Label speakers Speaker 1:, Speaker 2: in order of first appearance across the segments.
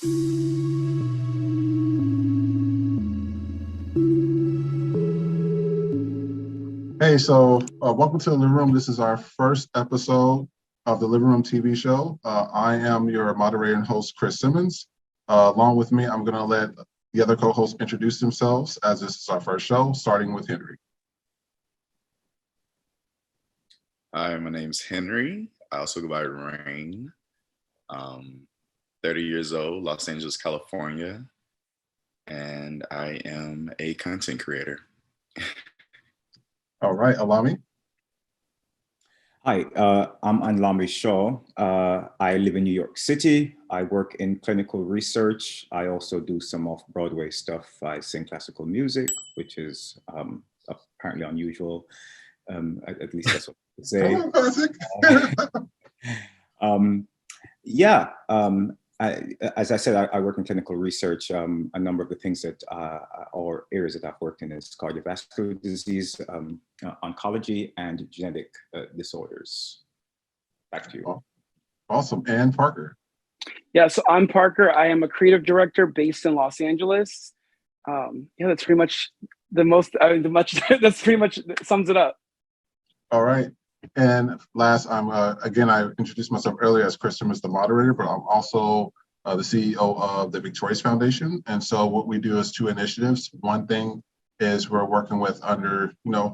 Speaker 1: Hey, so welcome to the Living Room. This is our first episode of the Living Room TV show. I am your moderator and host, Chris Simmons. Along with me, I'm going to let the other co-hosts introduce themselves as this is our first show, starting with Henry.
Speaker 2: Hi, my name's Henry. I also go by Rain. 30 years old, Los Angeles, California, and I am a content creator.
Speaker 1: All right, Alami.
Speaker 3: Hi, I'm Anlami Shaw. I live in New York City. I work in clinical research. I also do some off-Broadway stuff. I sing classical music, which is apparently unusual. At least that's what I say.
Speaker 1: Come on, classic.
Speaker 3: As I said, I work in clinical research. A number of the things that, or areas that I've worked in is cardiovascular disease, oncology, and genetic disorders. Back to you.
Speaker 1: Awesome. And Parker.
Speaker 4: Yeah, so I'm Parker. I am a creative director based in Los Angeles. That's pretty much that's pretty much sums it up.
Speaker 1: All right. And last, again, I introduced myself earlier as Chris Simmons, the moderator, but I'm also the CEO of the Victorious Foundation. And so what we do is two initiatives. One thing is we're working with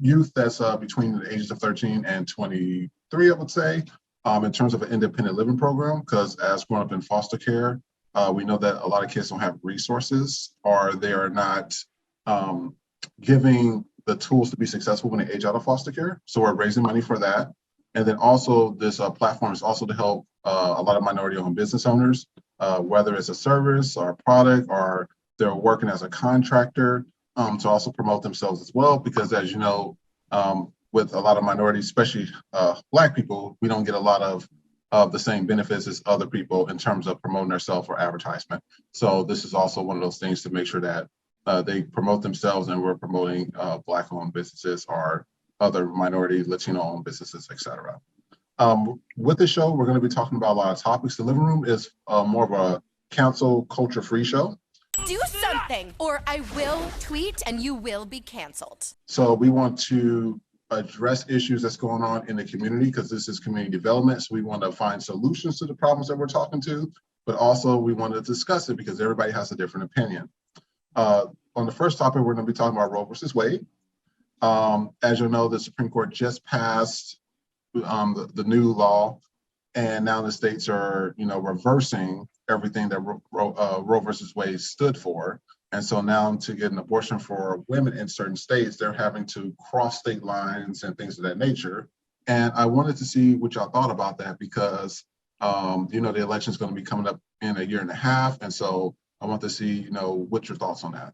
Speaker 1: youth that's between the ages of 13 and 23, I would say, in terms of an independent living program, because as growing up in foster care, we know that a lot of kids don't have resources or they are not giving the tools to be successful when they age out of foster care. So we're raising money for that. And then also this platform is also to help a lot of minority-owned business owners, whether it's a service or a product or they're working as a contractor, to also promote themselves as well. Because as you know, with a lot of minorities, especially Black people, we don't get a lot of the same benefits as other people in terms of promoting themselves or advertisement. So this is also one of those things to make sure that they promote themselves, and we're promoting Black-owned businesses or other minority, Latino-owned businesses, et cetera. With the show, we're going to be talking about a lot of topics. The Living Room is more of a cancel culture-free show.
Speaker 5: Do something, or I will tweet and you will be canceled.
Speaker 1: So we want to address issues that's going on in the community because this is community development. So we want to find solutions to the problems that we're talking to, but also we want to discuss it because everybody has a different opinion. On the first topic, we're going to be talking about Roe versus Wade. As you know, the Supreme Court just passed the new law, and now the states are, reversing everything that Roe versus Wade stood for. And so now to get an abortion for women in certain states, they're having to cross state lines and things of that nature. And I wanted to see what y'all thought about that because, the election is going to be coming up in a year and a half. And so I want to see, what's your thoughts on that?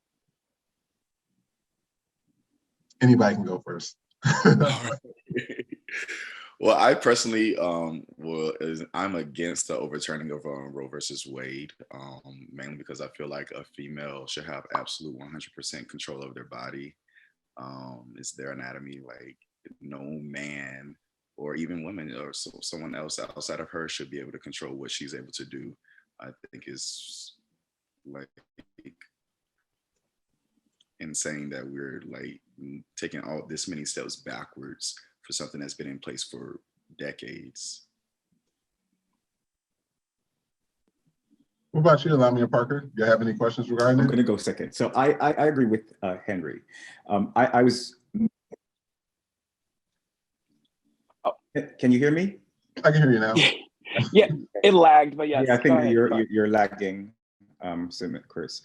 Speaker 1: Anybody can go first.
Speaker 2: Well, I personally, I'm against the overturning of Roe versus Wade, mainly because I feel like a female should have absolute 100% control of their body. It's their anatomy. Like no man or even women or someone else outside of her should be able to control what she's able to do. I think is like insane that we're like taking all this many steps backwards for something that's been in place for decades.
Speaker 1: What about you, Lamia Parker? Do you have any questions regarding it?
Speaker 3: I'm going to go second. So I agree with Henry. I was. Can you hear me?
Speaker 1: I can hear you now.
Speaker 4: Yeah, it lagged, but yes.
Speaker 3: Yeah, I think you're lagging, Chris.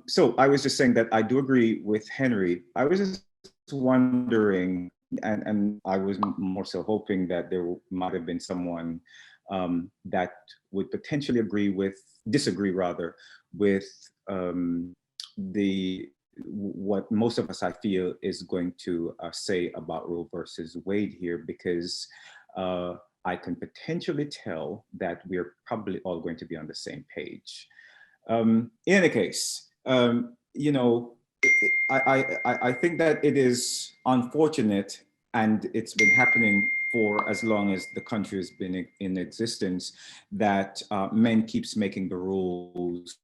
Speaker 3: So I was just saying that I do agree with Henry. I was just wondering, and I was more so hoping that there might have been someone that would potentially disagree with what most of us, I feel, is going to say about Roe versus Wade here, because I can potentially tell that we're probably all going to be on the same page. In any case, I think that it is unfortunate, and it's been happening for as long as the country has been in existence, that men keeps making the rules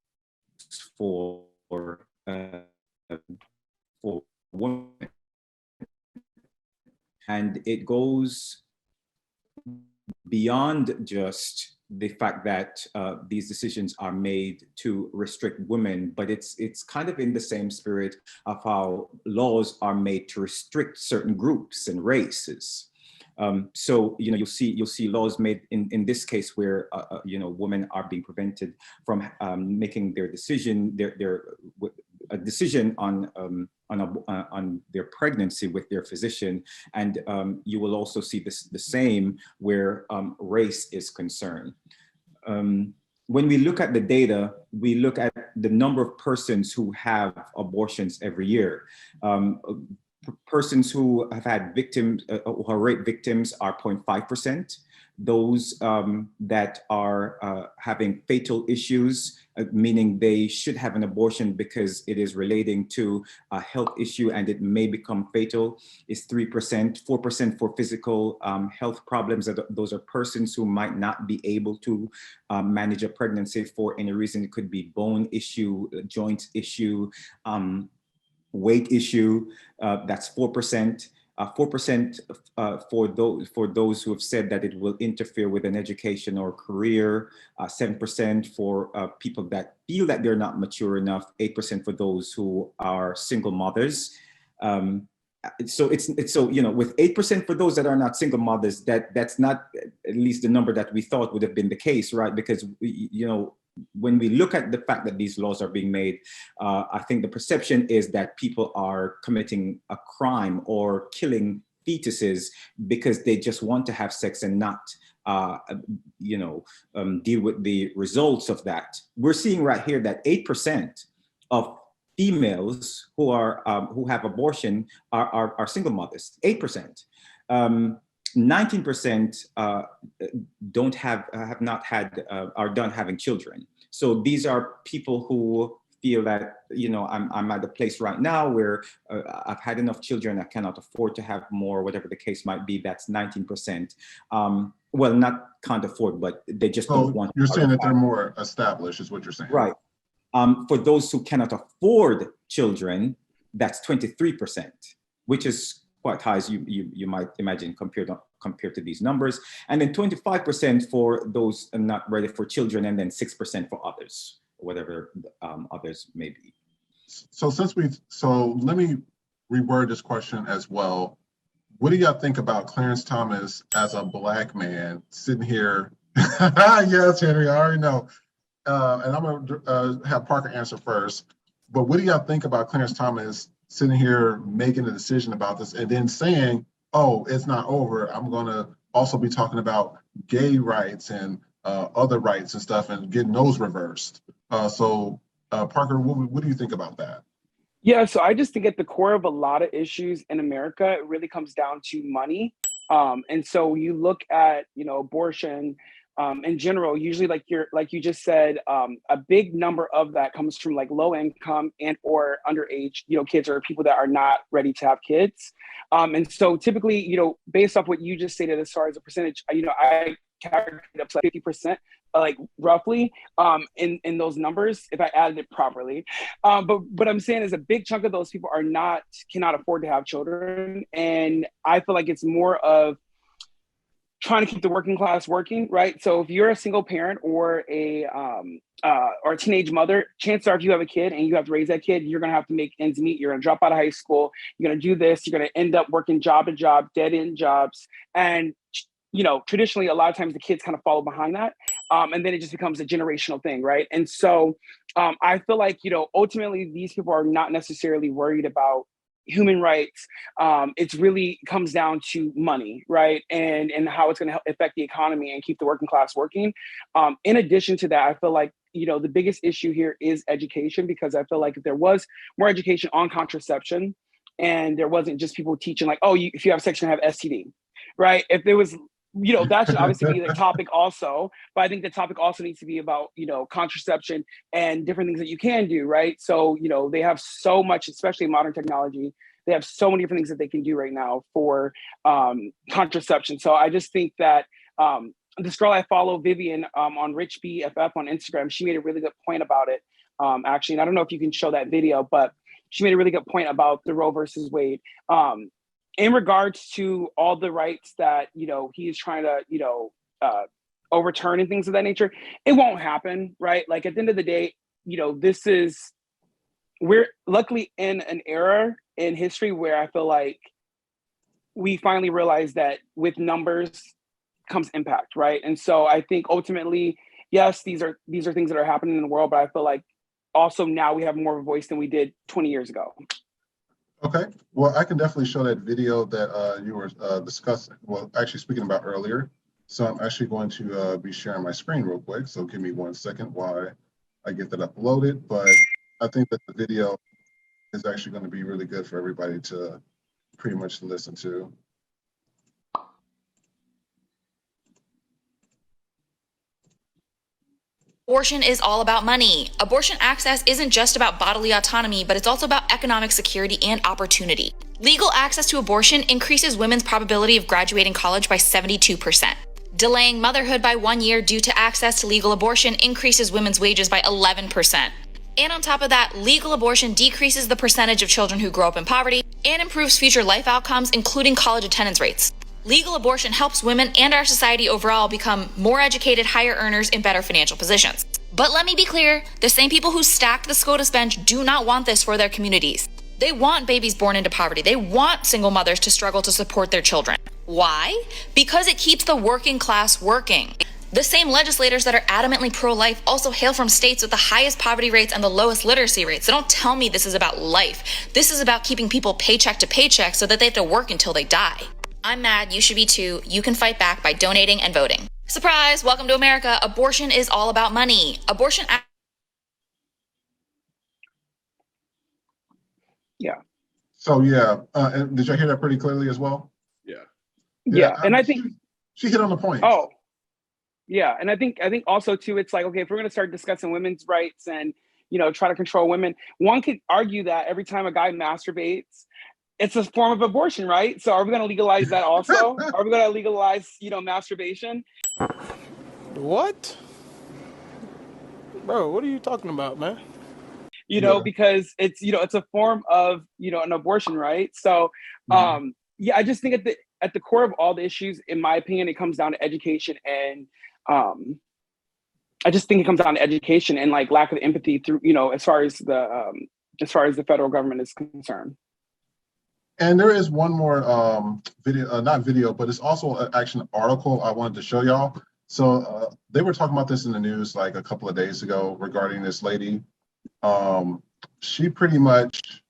Speaker 3: for women. And it goes beyond just the fact that these decisions are made to restrict women, but it's kind of in the same spirit of how laws are made to restrict certain groups and races. So you'll see laws made in this case where women are being prevented from making their decision, a decision on their pregnancy with their physician, and you will also see the same where race is concerned. When we look at the data, we look at the number of persons who have abortions every year. Persons who have had victims, who are rape victims, are 0.5%. Those that are having fatal issues, meaning they should have an abortion because it is relating to a health issue and it may become fatal, is 3%. 4% for physical health problems. Those are persons who might not be able to manage a pregnancy for any reason. It could be bone issue, joint issue, weight issue. That's 4%. 4% for those who have said that it will interfere with an education or career, 7% for people that feel that they're not mature enough, 8% for those who are single mothers. So with 8% for those that are not single mothers, that's not at least the number that we thought would have been the case, right? Because when we look at the fact that these laws are being made, I think the perception is that people are committing a crime or killing fetuses because they just want to have sex and not, deal with the results of that. We're seeing right here that 8% of females who have abortion are single mothers. 8%. 19% are done having children. So these are people who feel that, I'm at a place right now where I've had enough children, I cannot afford to have more, whatever the case might be. That's 19%. Well, not can't afford, but they just don't want.
Speaker 1: You're saying that they're more established, is what you're saying.
Speaker 3: Right. For those who cannot afford children, that's 23%, which is quite high, as you might imagine, compared to these numbers. And then 25% for those not ready for children, and then 6% for others, whatever others may be.
Speaker 1: So let me reword this question as well. What do y'all think about Clarence Thomas as a Black man sitting here? Yes, Henry, I already know. And I'm gonna have Parker answer first. But what do y'all think about Clarence Thomas sitting here making a decision about this and then saying, oh, it's not over. I'm gonna also be talking about gay rights and other rights and stuff and getting those reversed. Parker, what do you think about that?
Speaker 4: Yeah, so I just think at the core of a lot of issues in America, it really comes down to money. And so you look at, abortion in general, usually like you just said, a big number of that comes from like low income and or underage, kids or people that are not ready to have kids. And so typically, based off what you just stated as far as a percentage, I calculate up to like 50%, like roughly, in those numbers, if I added it properly. But what I'm saying is a big chunk of those people cannot afford to have children. And I feel like it's more of trying to keep the working class working, right? So if you're a single parent or a teenage mother, chances are if you have a kid and you have to raise that kid, you're gonna have to make ends meet. You're gonna drop out of high school. You're gonna do this. You're gonna end up working job to job, dead end jobs. And traditionally, a lot of times the kids kind of follow behind that. And then it just becomes a generational thing, right? And so I feel like, ultimately these people are not necessarily worried about human rights. It's really comes down to money, right? And how it's going to affect the economy and keep the working class working. In addition to that, I feel like, the biggest issue here is education, because I feel like if there was more education on contraception and there wasn't just people teaching like, oh, if you have sex, you're going to have STD, right? If there was, that should obviously be the topic also, but I think the topic also needs to be about, contraception and different things that you can do, right? So, they have so much, especially modern technology, They have so many different things that they can do right now for contraception. So I just think that this girl I follow, Vivian, on Rich BFF on Instagram, she made a really good point about it. Actually, and I don't know if you can show that video, but she made a really good point about the Roe versus Wade. In regards to all the rights that, he is trying to, overturn and things of that nature, it won't happen, right? Like at the end of the day, we're luckily in an era in history where I feel like we finally realize that with numbers comes impact, right? And so I think ultimately, yes, these are things that are happening in the world, but I feel like also now we have more of a voice than we did 20 years ago.
Speaker 1: Okay, well, I can definitely show that video that you were discussing, well, actually speaking about earlier. So I'm actually going to be sharing my screen real quick. So give me 1 second while I get that uploaded. But I think that the video is actually going to be really good for everybody to pretty much listen to.
Speaker 6: Abortion is all about money. Abortion access isn't just about bodily autonomy, but it's also about economic security and opportunity. Legal access to abortion increases women's probability of graduating college by 72%. Delaying motherhood by 1 year due to access to legal abortion increases women's wages by 11%. And on top of that, legal abortion decreases the percentage of children who grow up in poverty and improves future life outcomes, including college attendance rates. Legal abortion helps women and our society overall become more educated, higher earners in better financial positions. But let me be clear, the same people who stacked the SCOTUS bench do not want this for their communities. They want babies born into poverty. They want single mothers to struggle to support their children. Why? Because it keeps the working class working. The same legislators that are adamantly pro-life also hail from states with the highest poverty rates and the lowest literacy rates. So don't tell me this is about life. This is about keeping people paycheck to paycheck so that they have to work until they die. I'm mad, you should be too. You can fight back by donating and voting. Surprise, welcome to America. Abortion is all about money.
Speaker 4: Yeah.
Speaker 1: So yeah, and did you hear that pretty clearly as well?
Speaker 4: Yeah, and I think
Speaker 1: she hit on the point.
Speaker 4: Oh, yeah, and I think also too, it's like, okay, if we're going to start discussing women's rights and try to control women, one could argue that every time a guy masturbates, it's a form of abortion, right? So are we going to legalize that also? Are we going to legalize masturbation?
Speaker 7: What? Bro, what are you talking about, man?
Speaker 4: Because it's it's a form of an abortion, right? So yeah, I just think at the core of all the issues, in my opinion, it comes down to education, and I just think it comes down to education and like lack of empathy through as far as the federal government is concerned.
Speaker 1: And there is one more video, not video, but it's also actually an article I wanted to show y'all. So they were talking about this in the news like a couple of days ago regarding this lady. She pretty much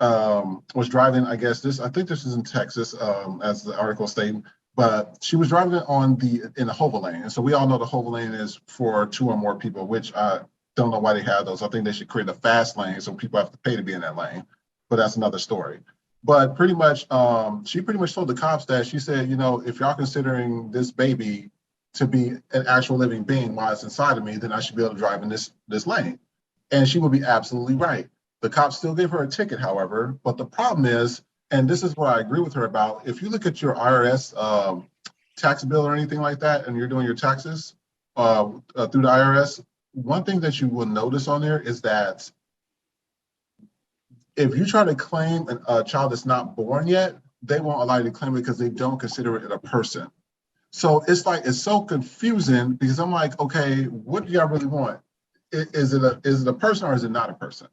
Speaker 1: was driving, I think this is in Texas, as the article stated, but she was driving in the HOVA lane. And so we all know the HOVA lane is for 2 or more people, which I don't know why they have those. I think they should create a fast lane so people have to pay to be in that lane, but that's another story. But pretty much, she pretty much told the cops that she said, if y'all considering this baby to be an actual living being while it's inside of me, then I should be able to drive in this lane. And she would be absolutely right. The cops still gave her a ticket, however, but the problem is, and this is what I agree with her about, if you look at your IRS tax bill or anything like that, and you're doing your taxes through the IRS, one thing that you will notice on there is that if you try to claim a child that's not born yet, they won't allow you to claim it because they don't consider it a person. So it's so confusing because I'm like, okay, what do y'all really want? Is it a person or is it not a person?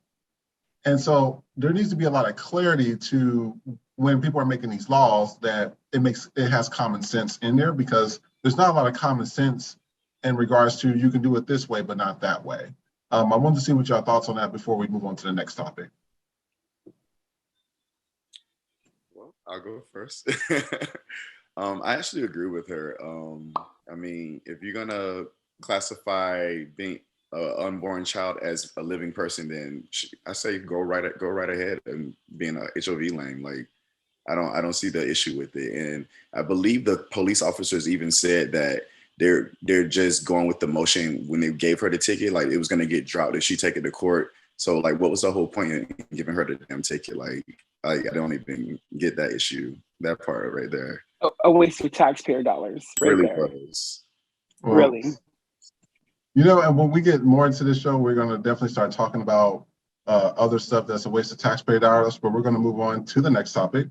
Speaker 1: And so there needs to be a lot of clarity to when people are making these laws that it has common sense in there, because there's not a lot of common sense in regards to you can do it this way, but not that way. I wanted to see what your thoughts on that before we move on to the next topic.
Speaker 2: Well, I'll go first. I actually agree with her. I mean, if you're gonna classify being an unborn child as a living person, then I say go right ahead and be in a HOV lane. Like, I don't see the issue with it. And I believe the police officers even said that they're just going with the motion when they gave her the ticket, like it was gonna get dropped if she take it to court. So like, what was the whole point in giving her the damn ticket? Like I don't even get that issue, that part right there.
Speaker 4: A waste of taxpayer dollars, right
Speaker 2: Really
Speaker 4: there.
Speaker 2: was.
Speaker 1: Well,
Speaker 4: Really.
Speaker 1: You know, and when we get more into this show, we're going to definitely start talking about other stuff that's a waste of taxpayer dollars, but we're going to move on to the next topic.